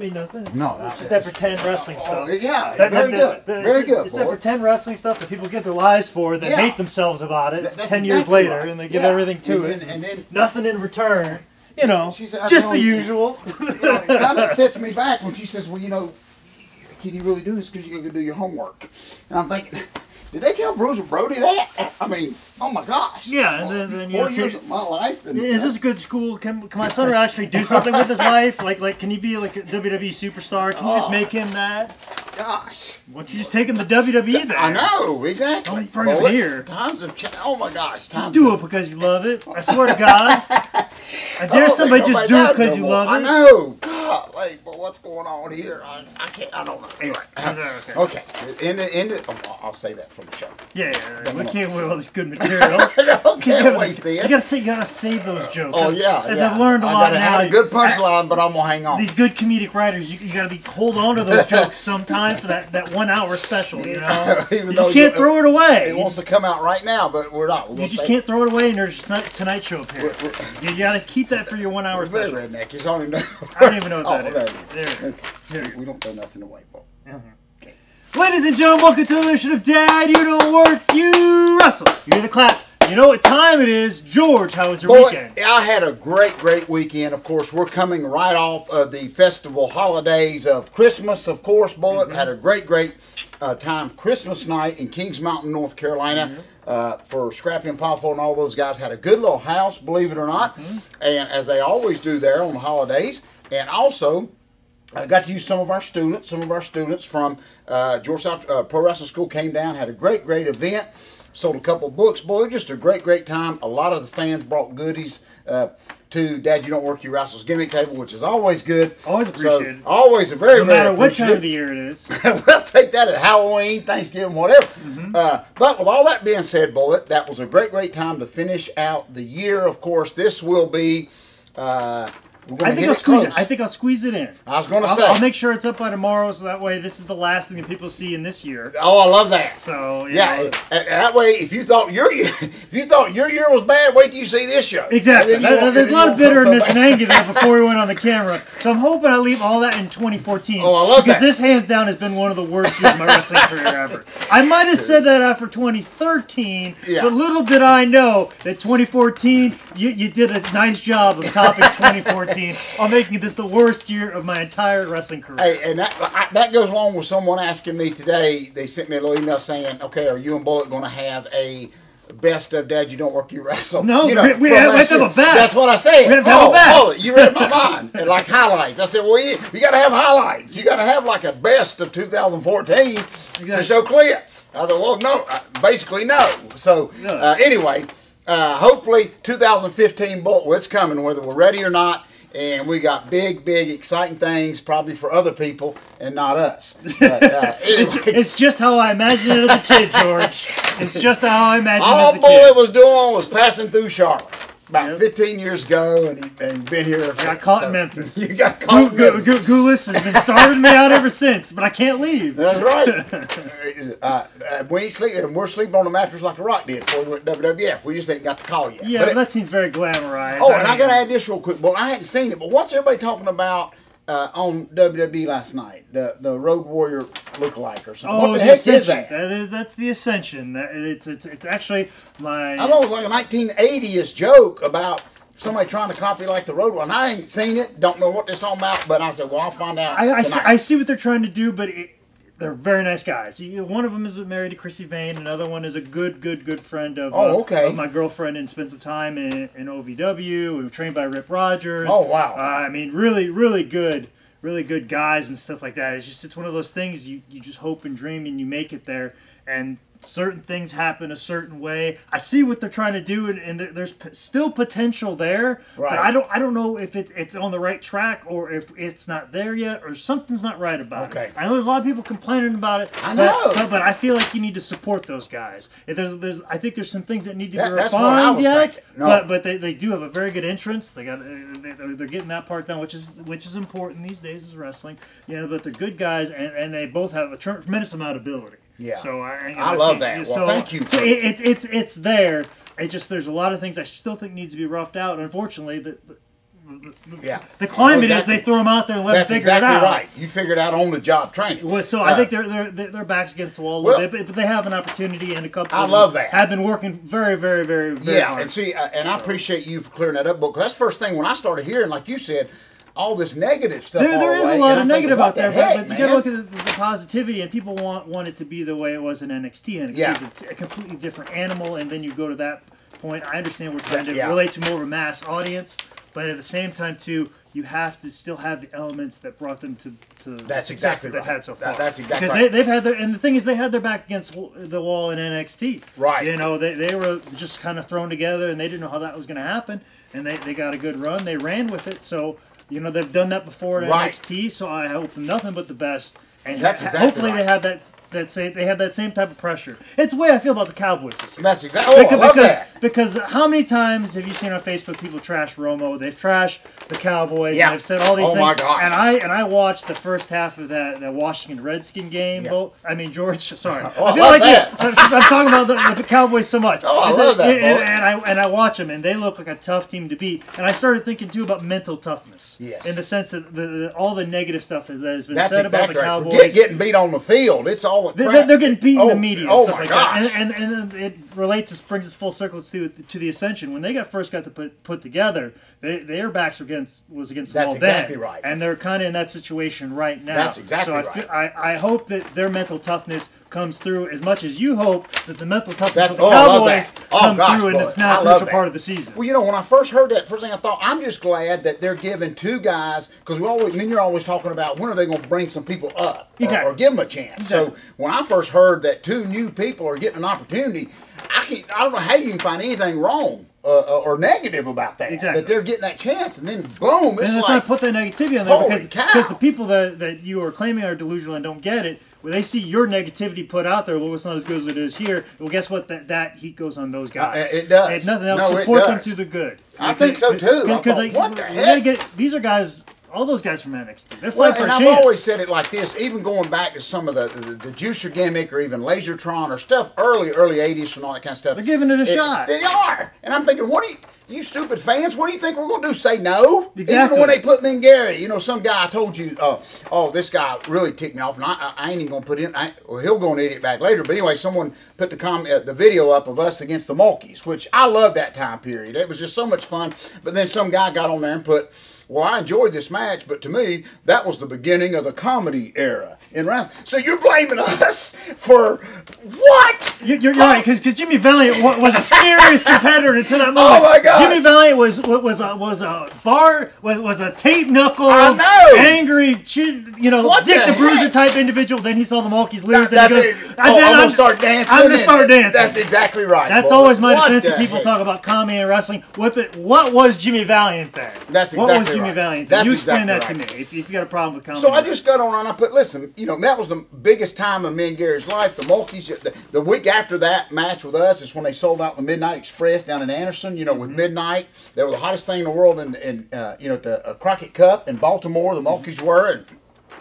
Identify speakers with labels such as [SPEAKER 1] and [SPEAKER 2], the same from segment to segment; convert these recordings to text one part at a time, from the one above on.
[SPEAKER 1] mean nothing.
[SPEAKER 2] No,
[SPEAKER 1] it's just that pretend wrestling stuff.
[SPEAKER 2] Yeah, very good. Very good.
[SPEAKER 1] It's that pretend wrestling stuff that people give their lives for, that hate themselves about it 10 years later, and they give everything to it. And then nothing in return. You know, said, just the usual.
[SPEAKER 2] It kind of sets me back when she says, well, you know, can you really do this because you got to do your homework? And I'm thinking, did they tell Bruce and Brody that? I mean, oh my gosh.
[SPEAKER 1] Yeah, and then
[SPEAKER 2] 4 years of my life. And,
[SPEAKER 1] is this a good school? Can my son actually do something with his life? Like, can he be like a WWE superstar? Can you just make him that?
[SPEAKER 2] Gosh.
[SPEAKER 1] Why don't you just take him to WWE then?
[SPEAKER 2] I know, exactly.
[SPEAKER 1] Don't bring him here.
[SPEAKER 2] Times have changed. Oh my gosh.
[SPEAKER 1] Just do it because you love it. I swear to God. I dare somebody just do it because you love it.
[SPEAKER 2] I know. God, like, but what's going on here? I can't. I don't know. Anyway. Okay. I'll say that for the show.
[SPEAKER 1] Yeah. We can't wait all this good material.
[SPEAKER 2] Can't waste this.
[SPEAKER 1] You gotta save those jokes.
[SPEAKER 2] Oh yeah.
[SPEAKER 1] As I've learned a lot now.
[SPEAKER 2] I have a good punchline, but I'm gonna hang on.
[SPEAKER 1] These good comedic writers, you gotta hold on to those jokes sometimes for that 1 hour special. You know, you just can't throw it away.
[SPEAKER 2] It wants to come out right now, but we're not.
[SPEAKER 1] You just can't throw it away in their Tonight Show appearances. You gotta keep that for your 1 hour special.
[SPEAKER 2] Very redneck. He's only know.
[SPEAKER 1] I don't even know what that is. There it is.
[SPEAKER 2] We don't throw nothing away, Bo.
[SPEAKER 1] Okay. Ladies and gentlemen, welcome to the edition of Dad, You Don't Work, You Wrestle. You hear the claps. You know what time it is. George, how was your weekend?
[SPEAKER 2] I had a great weekend. Of course, we're coming right off of the festival holidays of Christmas, of course. Bullet had a great time Christmas night in Kings Mountain, North Carolina. For Scrappy and Powerful and all those guys. Had a good little house, believe it or not. And as they always do there on the holidays. And also, I got to use some of our students. Some of our students from Georgia Pro Wrestling School came down, had a great event. Sold a couple of books. Boy, just a great time. A lot of the fans brought goodies to Dad, You Don't Work, You Wrestle's gimmick table, which is always good.
[SPEAKER 1] Always appreciated.
[SPEAKER 2] So, always a very,
[SPEAKER 1] no matter what time of the year it is.
[SPEAKER 2] We'll take that at Halloween, Thanksgiving, whatever. But with all that being said, Bullet, that was a great time to finish out the year. Of course, this will be... I think
[SPEAKER 1] I'll squeeze it in.
[SPEAKER 2] I was going to say.
[SPEAKER 1] I'll make sure it's up by tomorrow, so that way this is the last thing that people see in this year.
[SPEAKER 2] Oh, I love that.
[SPEAKER 1] So
[SPEAKER 2] yeah, that way if you thought your year was bad, wait till you see this show.
[SPEAKER 1] Exactly. There's a lot of bitterness and anger there before we went on the camera. So I'm hoping I leave all that in 2014.
[SPEAKER 2] Oh, I love that.
[SPEAKER 1] Because this hands down has been one of the worst years of my wrestling career ever. I might have said that after 2013, but little did I know that 2014 you did a nice job of topping 2014. On making this the worst year of my entire wrestling career.
[SPEAKER 2] Hey, and that goes along with someone asking me today. They sent me a little email saying, "Okay, are you and Bullet going to have a best of Dad, You Don't Work, You Wrestle?"
[SPEAKER 1] No, we have to have a best.
[SPEAKER 2] That's what I said.
[SPEAKER 1] We have to have a best.
[SPEAKER 2] Oh, you read my mind. And like highlights. I said, well, you got to have highlights. You got to have like a best of 2014 to show clips. I said, well, no, basically no. So anyway, hopefully 2015 Bullet, well, it's coming whether we're ready or not. And we got big, exciting things probably for other people and not us. But, anyway.
[SPEAKER 1] It's just how I imagined it as a kid, George. It's just how I imagined it as a kid.
[SPEAKER 2] All Bullet was doing was passing through Charlotte about 15 years ago, and he's been here.
[SPEAKER 1] Got caught in Memphis.
[SPEAKER 2] You got caught in Memphis.
[SPEAKER 1] Goulis has been starving me out ever since, but I can't leave.
[SPEAKER 2] That's right. We're sleeping on a mattress like The Rock did before we went to WWF. We just ain't got the call yet.
[SPEAKER 1] Yeah, but that seems very glamorized.
[SPEAKER 2] Oh, and I got to add this real quick. Well, I hadn't seen it, but what's everybody talking about on WWE last night? The Road Warrior lookalike or something.
[SPEAKER 1] Oh,
[SPEAKER 2] what the heck is that?
[SPEAKER 1] That's the Ascension. It's actually my...
[SPEAKER 2] I know it was like a 1980s joke about somebody trying to copy like the Road Warrior. I ain't seen it. Don't know what they're talking about, but I said, well, I'll find out
[SPEAKER 1] I see what they're trying to do, but they're very nice guys. One of them is married to Chrissy Vane. Another one is a good friend of, of my girlfriend and spent some time in OVW. We were trained by Rip Rogers.
[SPEAKER 2] Oh, wow.
[SPEAKER 1] I mean, really good guys and stuff like that. It's one of those things you just hope and dream and you make it there. And certain things happen a certain way. I see what they're trying to do, and there's still potential there. Right. But I don't know if it's on the right track or if it's not there yet or something's not right about it. I know there's a lot of people complaining about it.
[SPEAKER 2] I know,
[SPEAKER 1] but I feel like you need to support those guys. I think there's some things that need to be
[SPEAKER 2] refined what I was
[SPEAKER 1] yet.
[SPEAKER 2] Thinking. No.
[SPEAKER 1] But they do have a very good entrance. They're getting that part done, which is important these days is wrestling. But they're good guys, and they both have a tremendous amount of ability.
[SPEAKER 2] Yeah,
[SPEAKER 1] so
[SPEAKER 2] I love that. Well, thank you.
[SPEAKER 1] So it's there. It just there's a lot of things I still think needs to be roughed out. Unfortunately, the climate is they throw them out there and let them figure it out.
[SPEAKER 2] That's exactly right. You figured out on the job training.
[SPEAKER 1] Well, so I think their backs against the wall a little bit, but they have an opportunity, and a couple.
[SPEAKER 2] I love that.
[SPEAKER 1] Have been working very, very, very, very hard.
[SPEAKER 2] And see, I appreciate you for clearing that up, because that's the first thing when I started hearing, like you said, all this negative stuff.
[SPEAKER 1] There is a lot of negative out there, but you got to look at the positivity, and people want it to be the way it was in NXT. NXT is a completely different animal, and then you go to that point. I understand we're trying to relate to more of a mass audience, but at the same time, too, you have to still have the elements that brought them to the success that they've had so far.
[SPEAKER 2] That's exactly
[SPEAKER 1] right. Because they've had their, and the thing is, they had their back against the wall in NXT.
[SPEAKER 2] Right.
[SPEAKER 1] You know, they were just kind of thrown together, and they didn't know how that was going to happen, and they got a good run. They ran with it, so. You know, they've done that before in NXT, so I hope nothing but the best. And
[SPEAKER 2] that's exactly
[SPEAKER 1] hopefully they have that same type of pressure. It's the way I feel about the Cowboys this year.
[SPEAKER 2] That's exactly. I love that.
[SPEAKER 1] Because how many times have you seen on Facebook people trash Romo? They've trashed the Cowboys. And they've said all these things.
[SPEAKER 2] My gosh.
[SPEAKER 1] And I watched the first half of that Washington Redskin game. I mean George. Sorry, I feel like since I'm talking about the Cowboys so much.
[SPEAKER 2] I love that.
[SPEAKER 1] And I watch them, and they look like a tough team to beat. And I started thinking too about mental toughness.
[SPEAKER 2] Yes.
[SPEAKER 1] In the sense that all the negative stuff that has been said about the Cowboys.
[SPEAKER 2] Forget getting beat on the field. It's all
[SPEAKER 1] they're getting beat in the media and stuff like
[SPEAKER 2] gosh.
[SPEAKER 1] that. And it relates, brings us full circle to the Ascension. When they first got to put together, their backs was against the wall then. That's
[SPEAKER 2] exactly right.
[SPEAKER 1] And they're kind of in that situation right now.
[SPEAKER 2] That's exactly right.
[SPEAKER 1] I hope that their mental toughness comes through as much as you hope that the mental toughness of the Cowboys come through, and it's now a crucial part of the season.
[SPEAKER 2] Well, you know, when I first heard that, first thing I thought, I'm just glad that they're giving two guys, because you're always talking about when are they going to bring some people up or give them a chance.
[SPEAKER 1] Exactly.
[SPEAKER 2] So when I first heard that two new people are getting an opportunity, I don't know how you can find anything wrong or negative about that.
[SPEAKER 1] Exactly.
[SPEAKER 2] That they're getting that chance, and then boom, it's
[SPEAKER 1] let's not put that negativity on there, because the people that you are claiming are delusional and don't get it, when they see your negativity put out there, well, it's not as good as it is here. Well, guess what? That heat goes on those guys.
[SPEAKER 2] It does.
[SPEAKER 1] If nothing else, support them through the good.
[SPEAKER 2] I think so too.
[SPEAKER 1] Because
[SPEAKER 2] what the heck?
[SPEAKER 1] These are guys. All those guys from NXT, they're fighting for a chance.
[SPEAKER 2] I've always said it like this, even going back to some of the juicer gimmick or even Lasertron or stuff, early 80s and all that kind of stuff.
[SPEAKER 1] They're giving it a shot.
[SPEAKER 2] They are. And I'm thinking, you stupid fans, what do you think we're going to do? Say no?
[SPEAKER 1] Exactly.
[SPEAKER 2] Even when they put Mingary, you know, some guy I told you, this guy really ticked me off, and I ain't even going to put him, he'll go and edit it back later. But anyway, someone put the video up of us against the Mulkeys, which I love that time period. It was just so much fun. But then some guy got on there and put, well, I enjoyed this match, but to me, that was the beginning of the comedy era in wrestling. So you're blaming us for what?
[SPEAKER 1] You're right, because Jimmy Valiant was a serious competitor until that moment.
[SPEAKER 2] Oh my God!
[SPEAKER 1] Jimmy Valiant was a tape knuckle, angry, Dick the Bruiser type individual. Then he saw the Mulkeys lose, and he goes,
[SPEAKER 2] I'm gonna start dancing.
[SPEAKER 1] I'm gonna start dancing.
[SPEAKER 2] That's exactly right.
[SPEAKER 1] That's always my defense when people talk about comedy and wrestling. What was Jimmy Valiant there?
[SPEAKER 2] That's exactly
[SPEAKER 1] what was Jimmy Valiant there? You explain that to me if you got a problem with comedy.
[SPEAKER 2] So I just got on and I put, listen, that was the biggest time of Mingary's life. The Mulkeys, the week after that match with us is when they sold out the Midnight Express down in Anderson, with Midnight. They were the hottest thing in the world in the Crockett Cup in Baltimore, the Mulkeys were. And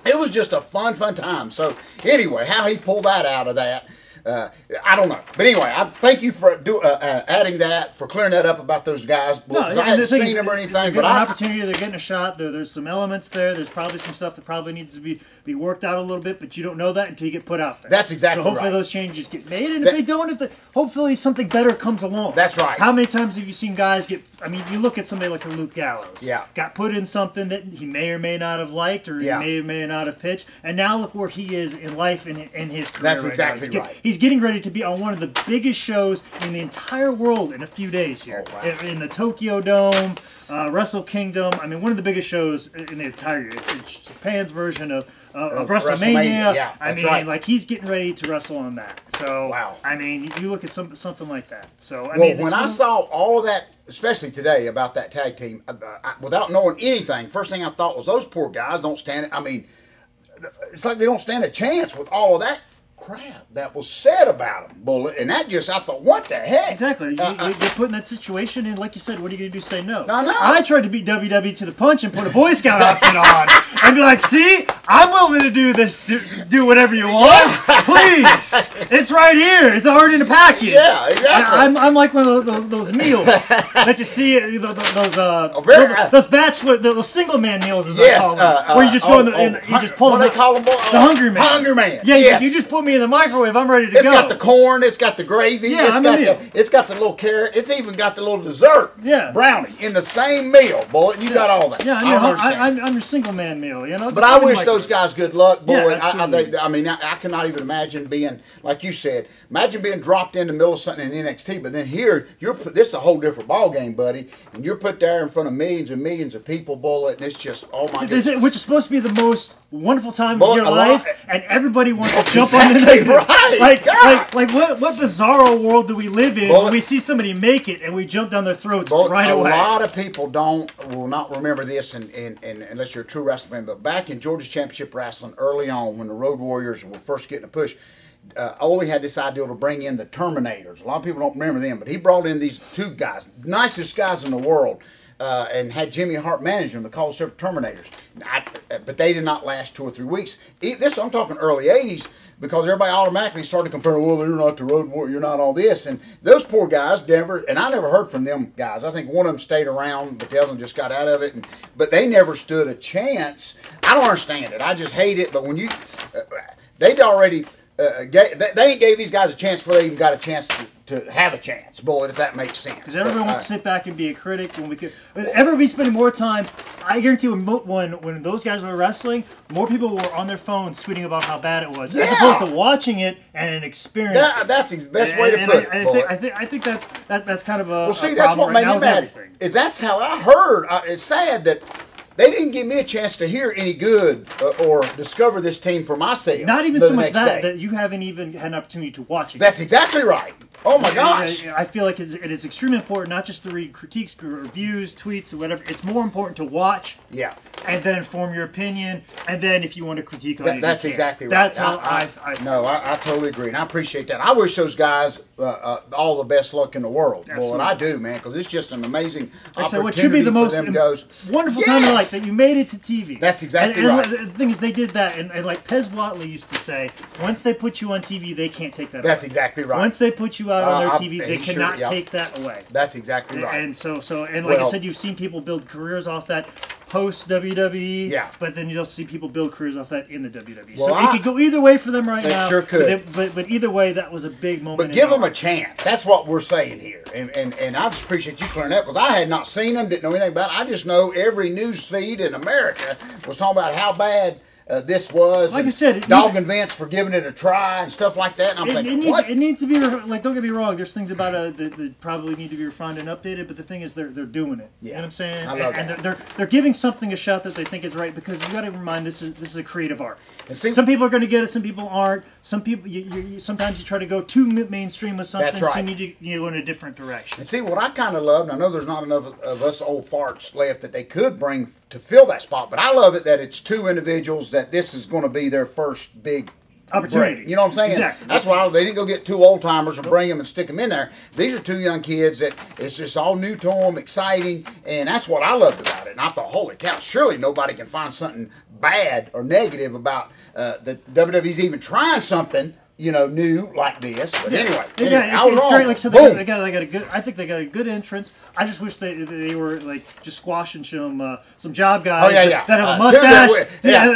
[SPEAKER 2] it was just a fun time. So anyway, how he pulled that out of that, I don't know. But anyway, I thank you for adding that, for clearing that up about those guys. I hadn't seen them or anything.
[SPEAKER 1] But an opportunity, they're getting a shot. There's some elements there. There's probably some stuff that probably needs to be worked out a little bit, but you don't know that until you get put out there.
[SPEAKER 2] That's exactly right.
[SPEAKER 1] So hopefully those changes get made, and if they don't, hopefully something better comes along.
[SPEAKER 2] That's right.
[SPEAKER 1] How many times have you seen guys get, you look at somebody like a Luke Gallows.
[SPEAKER 2] Yeah.
[SPEAKER 1] Got put in something that he may or may not have liked, or he may or may not have pitched, and now look where he is in life and in his career.
[SPEAKER 2] That's exactly right.
[SPEAKER 1] He's getting ready to be on one of the biggest shows in the entire world in a few days here.
[SPEAKER 2] Oh, wow.
[SPEAKER 1] In the Tokyo Dome, Wrestle Kingdom. One of the biggest shows in the entire year. It's Japan's version of WrestleMania.
[SPEAKER 2] Yeah, that's right.
[SPEAKER 1] He's getting ready to wrestle on that. So,
[SPEAKER 2] wow.
[SPEAKER 1] You look at something like that. So,
[SPEAKER 2] when I saw all of that, especially today, about that tag team, without knowing anything, first thing I thought was those poor guys don't stand it. It's like they don't stand a chance with all of that crap that was said about them, Bullet, and that just, I thought, what the heck?
[SPEAKER 1] Exactly. You're put in that situation, and like you said, what are you going to do? Say no.
[SPEAKER 2] No.
[SPEAKER 1] I tried to beat WWE to the punch and put a Boy Scout outfit on. I'd be like, see, I'm willing to do this. Do whatever you want, please. It's right here. It's already in the package.
[SPEAKER 2] Yeah, exactly.
[SPEAKER 1] I'm like one of those meals that you see. Those bachelor, those single man meals, as I call them, where you just go you just pull them.
[SPEAKER 2] What they call them?
[SPEAKER 1] The Hungry Man.
[SPEAKER 2] Hungry Man.
[SPEAKER 1] Yeah,
[SPEAKER 2] yes.
[SPEAKER 1] you just put me in the microwave. I'm ready to go.
[SPEAKER 2] It's got the corn. It's got the gravy.
[SPEAKER 1] Yeah,
[SPEAKER 2] it's got the little carrot. It's even got the little dessert.
[SPEAKER 1] Yeah.
[SPEAKER 2] Brownie in the same meal, boy. You got all that.
[SPEAKER 1] Yeah, I'm your single man meal. You know.
[SPEAKER 2] But I wish those guys good luck, boy.
[SPEAKER 1] Yeah,
[SPEAKER 2] I mean, I cannot even imagine being, like you said, imagine being dropped in the middle of something in NXT, but then here, this is a whole different ball game, buddy, and you're put there in front of millions and millions of people, Bullet, and it's just, oh my goodness.
[SPEAKER 1] Which is supposed to be the most wonderful time of your life, and everybody wants to jump on it.
[SPEAKER 2] Right.
[SPEAKER 1] Like what bizarro world do we live in when we see somebody make it and we jump down their throats right away?
[SPEAKER 2] A lot of people will not remember this, and unless you're a true wrestling fan, but back in Georgia's Championship Wrestling early on, when the Road Warriors were first getting a push, Ole had this idea to bring in the Terminators. A lot of people don't remember them, but he brought in these two guys, nicest guys in the world, and had Jimmy Hart manage them. They called themselves Terminators. But they did not last 2 or 3 weeks. I'm talking early 80s, because everybody automatically started comparing, well, you're not the Road Warrior, you're not all this. And those poor guys and I never heard from them guys. I think one of them stayed around, but the other one just got out of it. But they never stood a chance. I don't understand it. I just hate it. But when they'd already... they ain't gave these guys a chance before they even got a chance to have a chance, Bullet, if that makes sense.
[SPEAKER 1] Because everyone wants to sit back and be a critic when we could. Everybody spending more time. I guarantee when those guys were wrestling, more people were on their phones tweeting about how bad it was, as opposed to watching it and experiencing it.
[SPEAKER 2] That's the best way to put it.
[SPEAKER 1] I think that's kind of a
[SPEAKER 2] well. See,
[SPEAKER 1] a
[SPEAKER 2] that's what
[SPEAKER 1] right
[SPEAKER 2] made me mad. Is that's how I heard. It's sad that they didn't give me a chance to hear any good or discover this team for myself.
[SPEAKER 1] Not even so much that you haven't even had an opportunity to watch it.
[SPEAKER 2] That's exactly right. Oh my gosh!
[SPEAKER 1] I feel like it is extremely important not just to read critiques, reviews, tweets, or whatever. It's more important to watch.
[SPEAKER 2] Yeah.
[SPEAKER 1] And then form your opinion, and then if you want to critique on it,
[SPEAKER 2] that's exactly right.
[SPEAKER 1] That's how I
[SPEAKER 2] totally agree, and I appreciate that. I wish those guys all the best luck in the world. Well, and I do, man, because it's just an amazing opportunity
[SPEAKER 1] what should be the most wonderful time of life that you made it to TV.
[SPEAKER 2] That's exactly right.
[SPEAKER 1] And the thing is, they did that, and like Pez Whatley used to say, once they put you on TV, they can't take that away.
[SPEAKER 2] That's exactly right.
[SPEAKER 1] Once they put you out on their TV, they cannot take that away.
[SPEAKER 2] That's exactly right.
[SPEAKER 1] And like I said, you've seen people build careers off that post WWE, but then you'll see people build careers off that in the WWE. Well, so it could go either way for them right now.
[SPEAKER 2] It sure could.
[SPEAKER 1] But either way, that was a big moment.
[SPEAKER 2] But give them a chance. That's what we're saying here. And I just appreciate you clearing that, because I had not seen them, didn't know anything about it. I just know every news feed in America was talking about how bad this was.
[SPEAKER 1] Like I said,
[SPEAKER 2] dogging Vince for giving it a try and stuff like that. And I'm thinking, what?
[SPEAKER 1] It needs to be, like, don't get me wrong, there's things about it that probably need to be refined and updated, but the thing is they're doing it.
[SPEAKER 2] Yeah.
[SPEAKER 1] You know what I'm saying?
[SPEAKER 2] I love that.
[SPEAKER 1] And they're giving something a shot that they think is right, because you got to remind this is a creative art.
[SPEAKER 2] And see,
[SPEAKER 1] some people are going to get it, some people aren't. Some people, sometimes you try to go too mainstream with something,
[SPEAKER 2] that's right.
[SPEAKER 1] So you need to go in a different direction.
[SPEAKER 2] And see, what I kind of love, and I know there's not enough of us old farts left that they could bring to fill that spot, but I love it that it's two individuals that this is going to be their first big
[SPEAKER 1] opportunity.
[SPEAKER 2] Break. You know what I'm saying?
[SPEAKER 1] Exactly.
[SPEAKER 2] That's why they didn't go get two old timers and bring them and stick them in there. These are two young kids that it's just all new to them, exciting, and that's what I loved about it. And I thought, holy cow, surely nobody can find something bad or negative about that WWE's even trying something, new like this. But anyway,
[SPEAKER 1] it's great. Like, so they got a good. I think they got a good entrance. I just wish they were like just squashing some job guys that have a mustache.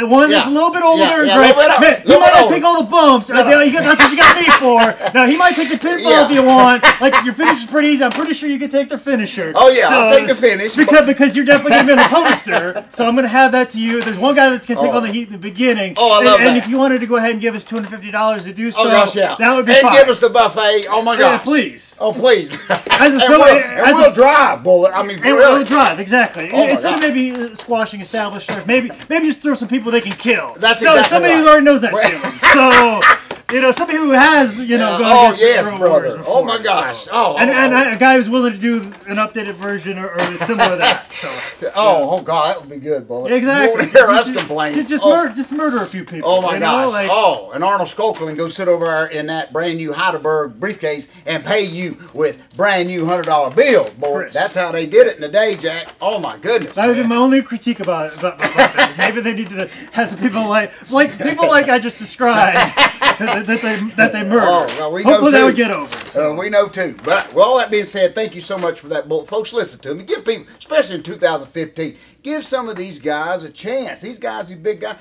[SPEAKER 1] One that's a little bit older and great. He might not take all the bumps. That's what you got me for. Now he might take the pinfall if you want. Like, your finish is pretty easy. I'm pretty sure you could take the finisher.
[SPEAKER 2] Oh yeah, I'll take the finish
[SPEAKER 1] because you're definitely gonna be in the poster. So I'm gonna have that to you. There's one guy that's gonna take all the heat in the beginning.
[SPEAKER 2] Oh, I love that.
[SPEAKER 1] And if you wanted to go ahead and give us $250 to do so, that would be
[SPEAKER 2] fine.
[SPEAKER 1] And
[SPEAKER 2] give us the buffet. Oh my gosh.
[SPEAKER 1] Yeah, please.
[SPEAKER 2] Oh please.
[SPEAKER 1] We'll
[SPEAKER 2] drive, Bullet. I mean,
[SPEAKER 1] we'll drive, exactly. Instead of maybe squashing established stars, maybe just throw some people they can kill.
[SPEAKER 2] That's exactly
[SPEAKER 1] somebody
[SPEAKER 2] right.
[SPEAKER 1] who already knows that feeling. So somebody who has, gone
[SPEAKER 2] oh
[SPEAKER 1] against
[SPEAKER 2] yes,
[SPEAKER 1] Earl
[SPEAKER 2] brother.
[SPEAKER 1] Warriors before,
[SPEAKER 2] Oh my gosh.
[SPEAKER 1] So. And a guy who's willing to do an updated version or similar to that. So.
[SPEAKER 2] Oh God, that would be good, Bullet.
[SPEAKER 1] Exactly.
[SPEAKER 2] You won't hear us complain.
[SPEAKER 1] Just murder a few people.
[SPEAKER 2] Oh my gosh. And Arnold Skokel go sit over there in that brand new Heidelberg briefcase and pay you with brand new $100 bills, boy.
[SPEAKER 1] Chris.
[SPEAKER 2] That's how they did it in the day, Jack. Oh my goodness.
[SPEAKER 1] That would be my only critique about things. Maybe they need to have some people like people like I just described that they murder.
[SPEAKER 2] Oh, well, we
[SPEAKER 1] Hopefully
[SPEAKER 2] know
[SPEAKER 1] that would get over. So.
[SPEAKER 2] We know too. But with all that being said, thank you so much for that, Bullet. Folks, listen to me. Give people, especially in 2015, give some of these guys a chance. These guys, these big guys,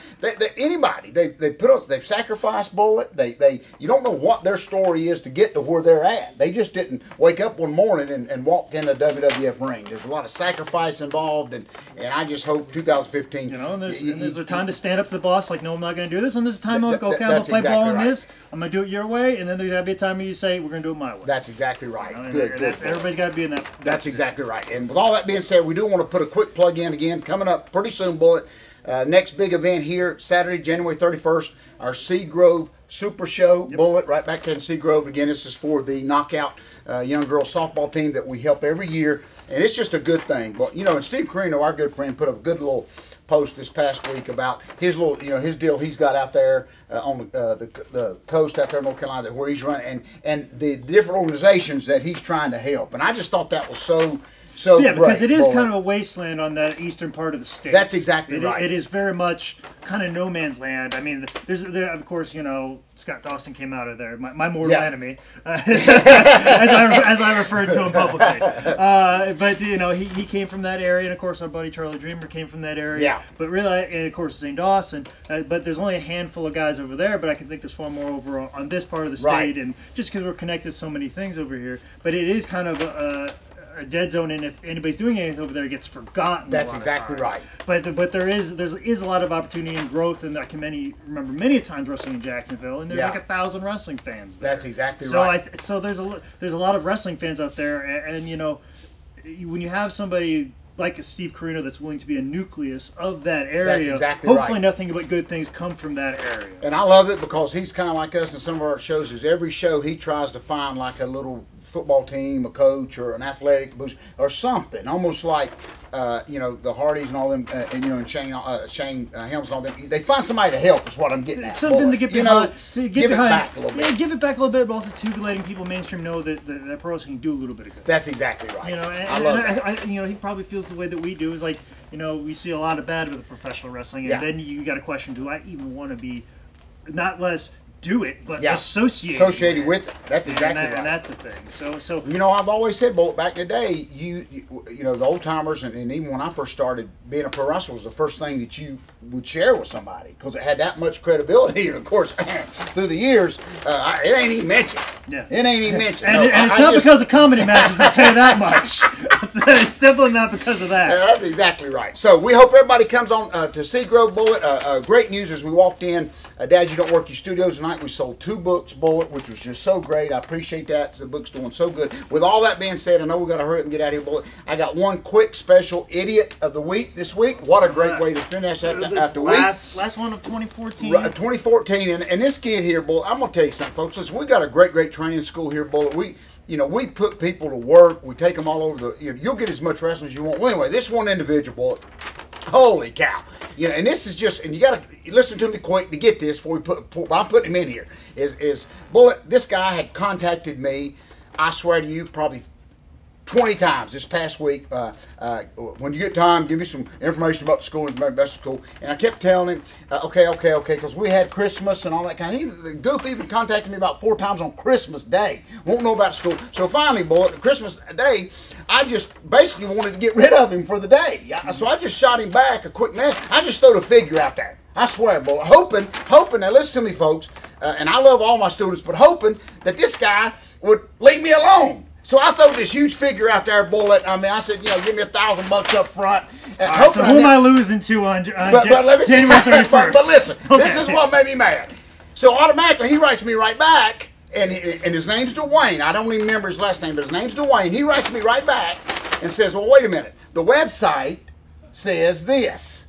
[SPEAKER 2] anybody, they've sacrificed, Bullet. You don't know what their story is to get to where they're at. They just didn't wake up one morning and walk in a WWF ring. There's a lot of sacrifice involved, and I just hope 2015.
[SPEAKER 1] There's a time to stand up to the boss, like, no, I'm not going to do this, and there's a time like, okay, I'm going to play ball in this. I'm going to do it your way, and then there's got to be a time where you say, we're going to do it my way.
[SPEAKER 2] That's exactly right.
[SPEAKER 1] Good. Everybody's got to be in that.
[SPEAKER 2] That's exactly right. And with all that being said, we do want to put a quick plug in again. Coming up pretty soon, Bullet. Next big event here, Saturday, January 31st, our Seagrove Super Show. Yep. Bullet, right back in Seagrove. Again, this is for the Knockout young girls softball team that we help every year. And it's just a good thing. But, and Steve Carino, our good friend, put up a good little post this past week about his little, his deal he's got out there on the coast out there in North Carolina where he's running, and the different organizations that he's trying to help. And I just thought that was so
[SPEAKER 1] because it is kind of a wasteland on that eastern part of the state.
[SPEAKER 2] That's exactly right.
[SPEAKER 1] It is very much kind of no man's land. I mean, there of course, Scott Dawson came out of there, my mortal enemy, as I referred to him publicly. But he came from that area, and of course our buddy Charlie Dreamer came from that area.
[SPEAKER 2] Yeah.
[SPEAKER 1] But really, and of course Zane Dawson. But there's only a handful of guys over there. But I can think there's far more over on this part of the state, and just because we're connected to so many things over here. But it is kind of a dead zone, and if anybody's doing anything over there, it gets forgotten.
[SPEAKER 2] That's exactly right.
[SPEAKER 1] But there is a lot of opportunity and growth, and I can remember many times wrestling in Jacksonville, and there's like 1,000 wrestling fans there.
[SPEAKER 2] That's exactly right.
[SPEAKER 1] So there's a lot of wrestling fans out there, and when you have somebody like a Steve Carino that's willing to be a nucleus of that area,
[SPEAKER 2] that's exactly
[SPEAKER 1] hopefully nothing but good things come from that area.
[SPEAKER 2] And I love it because he's kind of like us in some of our shows. Is every show he tries to find like a little football team, a coach, or an athletic boost, or something, almost like the Hardys and all them, and Shane Helms and all them. They find somebody to help. Is what I'm getting at.
[SPEAKER 1] Something to get behind.
[SPEAKER 2] Give it back a little bit.
[SPEAKER 1] Yeah, give it back a little bit, but also too letting people mainstream know that pro wrestling can do a little bit of good.
[SPEAKER 2] That's exactly right.
[SPEAKER 1] I love that. He probably feels the way that we do. Is like we see a lot of bad with professional wrestling, and then you got a question: do I even want to be not less do it, but associated with it.
[SPEAKER 2] That's exactly right.
[SPEAKER 1] And that's the thing. So
[SPEAKER 2] I've always said, Bolt, back in the day, the old timers, and even when I first started being a pro wrestler, was the first thing that you would share with somebody because it had that much credibility. And of course, through the years, it ain't even mentioned. Yeah, it ain't even mentioned.
[SPEAKER 1] And it's not because of comedy matches. I tell you that much. It's definitely not because of that.
[SPEAKER 2] That's exactly right. So we hope everybody comes on to Seagrove, Bullet. Great news as we walked in. Dad, You Don't Work Your Studios tonight. We sold 2 books, Bullet, which was just so great. I appreciate that. The book's doing so good. With all that being said, I know we got to hurry up and get out of here, Bullet. I got one quick special Idiot of the Week this week. What a great way to finish after week.
[SPEAKER 1] Last one of 2014.
[SPEAKER 2] 2014. And this kid here, Bullet, I'm going to tell you something, folks. Listen, we got a great training school here, Bullet. We put people to work. We take them all over the. You'll get as much wrestling as you want. Well, anyway, this one individual, Bullet. Holy cow! And this is just, and you got to listen to me quick to get this before I'm putting him in here. Is Bullet? This guy had contacted me. I swear to you, probably 20 times this past week. When you get time, give me some information about the school and best school. And I kept telling him, okay, because we had Christmas and all that kind of. The goof even contacted me about 4 times on Christmas Day. Won't know about school. So finally, Bullet, Christmas Day, I just basically wanted to get rid of him for the day. So I just shot him back a quick man. I just threw a figure out there. I swear, Bullet, hoping. Now listen to me, folks. And I love all my students, but hoping that this guy would leave me alone. So I throw this huge figure out there, Bullet. I mean, I said, give me $1,000 up front.
[SPEAKER 1] Right, so who am I losing to on January 31st?
[SPEAKER 2] But listen, this is what made me mad. So automatically he writes me right back, and his name's Dwayne. I don't even remember his last name, but his name's Dwayne. He writes me right back and says, well, wait a minute. The website says this.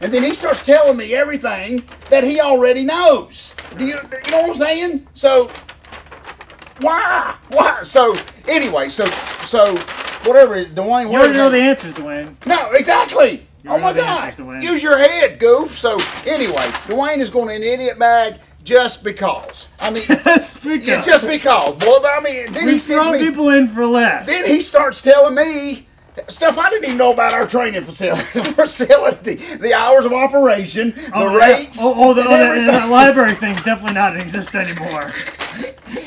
[SPEAKER 2] And then he starts telling me everything that he already knows. You know what I'm saying? So, why? So, anyway, so whatever, Dwayne.
[SPEAKER 1] You already know the answers, Dwayne.
[SPEAKER 2] No, exactly. Oh my God.
[SPEAKER 1] Answers,
[SPEAKER 2] Use your head, goof. So, anyway, Dwayne is going in the idiot bag just because. I mean, just because. Boy, I mean, then he
[SPEAKER 1] throw people in for less.
[SPEAKER 2] Then he starts telling me stuff I didn't even know about our training facility, the hours of operation, the rates.
[SPEAKER 1] The library thing's definitely not in existence anymore.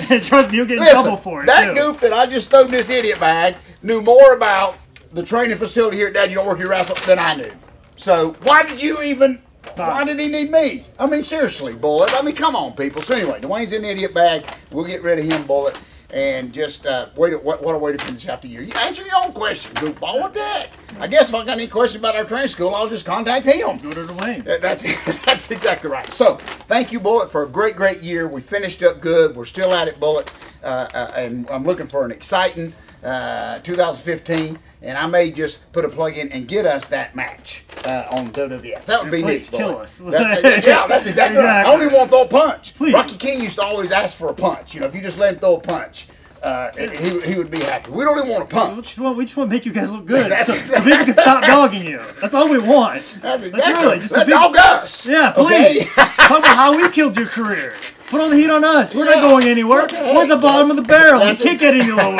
[SPEAKER 1] And trust me, you'll get in trouble for it.
[SPEAKER 2] That goof that I just threw in this idiot bag knew more about the training facility here at Dad You Don't Work Here Wrestle than I knew. So why did he need me? I mean, seriously, Bullet. I mean, come on, people. So anyway, Dwayne's in the idiot bag. We'll get rid of him, Bullet. And just what a way to finish out the year. You answer your own question, goofball. What the heck? I guess if I got any questions about our training school, I'll just contact him.
[SPEAKER 1] Go to Dwayne.
[SPEAKER 2] That's exactly right. So, thank you, Bullet, for a great year. We finished up good. We're still at it, Bullet. And I'm looking for an exciting 2015. And I may just put a plug in and get us that match on WWF. That would be neat.
[SPEAKER 1] Kill us.
[SPEAKER 2] Yeah, that's exactly right. I only want to throw a punch.
[SPEAKER 1] Please.
[SPEAKER 2] Rocky King used to always ask for a punch. You know, if you just let him throw a punch, he would be happy. We don't even want a punch.
[SPEAKER 1] We just want to make you guys look good, so people can stop dogging you. That's all we want.
[SPEAKER 2] That's exactly.
[SPEAKER 1] Really just
[SPEAKER 2] Let dog us.
[SPEAKER 1] Yeah, please. Okay? Talk about how we killed your career. Put all the heat on us. We're not going anywhere. We're at the bottom of the barrel. We can't get any lower.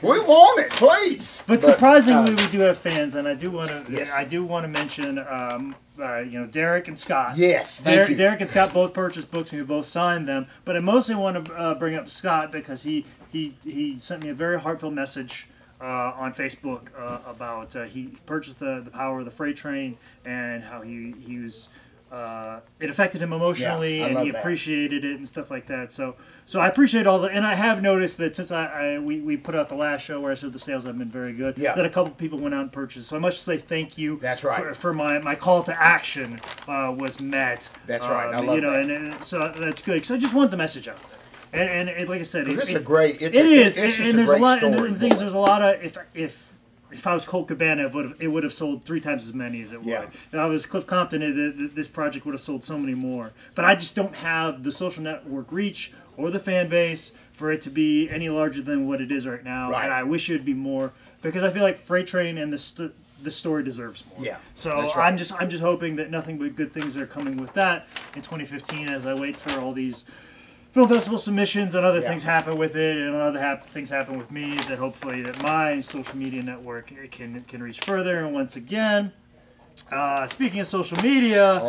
[SPEAKER 2] We want it, please.
[SPEAKER 1] But surprisingly, we do have fans, and I do want to. Yes. I do want to mention, Derek and Scott.
[SPEAKER 2] Yes,
[SPEAKER 1] Derek and Scott both purchased books. We both signed them. But I mostly want to bring up Scott because he sent me a very heartfelt message on Facebook about he purchased the Power of the Freight Train and how he was. It affected him emotionally, and he appreciated it and stuff like that. So I appreciate all the, and I have noticed that since we put out the last show where I said the sales have been very good, that a couple people went out and purchased. So I must say thank you.
[SPEAKER 2] That's right.
[SPEAKER 1] For my call to action was met.
[SPEAKER 2] That's right. I love that.
[SPEAKER 1] And so that's good because I just want the message out there. And like I said,
[SPEAKER 2] it's
[SPEAKER 1] great.
[SPEAKER 2] It is.
[SPEAKER 1] And there's a lot. And the thing is, there's a lot of if I was Colt Cabana, it would have sold 3 times as many as it would. If I was Cliff Compton, this project would have sold so many more. But I just don't have the social network reach or the fan base for it to be any larger than what it is right now. Right. And I wish it would be more because I feel like Freight Train and the story deserves more.
[SPEAKER 2] Yeah.
[SPEAKER 1] So right. I'm just hoping that nothing but good things are coming with that in 2015 as I wait for all these film festival submissions and other things happen with it, and other things happen with me that hopefully that my social media network can reach further. And once again, speaking of social media,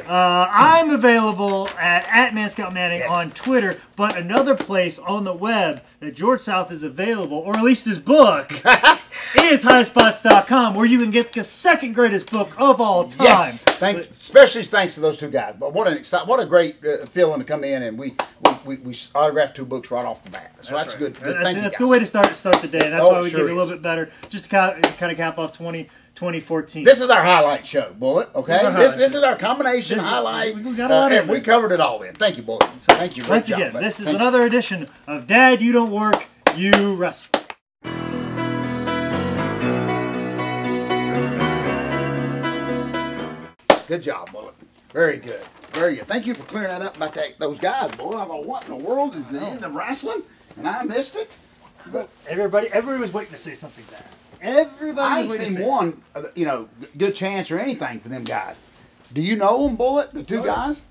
[SPEAKER 1] I'm available at Manscout Manning on Twitter, but another place on the web that George South is available, or at least his book, is highspots.com, where you can get the second greatest book of all time.
[SPEAKER 2] Yes, especially thanks to those two guys. But what a great feeling to come in and we autographed 2 books right off the bat. So that's good.
[SPEAKER 1] That's a good way to start the day. And that's why we give it a little bit better, just to kind of cap off 2014.
[SPEAKER 2] This is our highlight show, Bullet. Okay, this is our combination highlight.
[SPEAKER 1] We got a lot of
[SPEAKER 2] we covered it all in. Thank you, Bullet. Thank you.
[SPEAKER 1] Once again, this is another edition of Dad, You Don't Work, You Wrestle.
[SPEAKER 2] Good job, Bullet. Very good. Very good. Thank you for clearing that up about those guys, Bullet. I thought, what in the world is the end of wrestling? And I missed it.
[SPEAKER 1] But everybody was waiting to say something bad. Everybody was waiting to say
[SPEAKER 2] one, good chance or anything for them guys. Do you know them, Bullet? The 2 guys?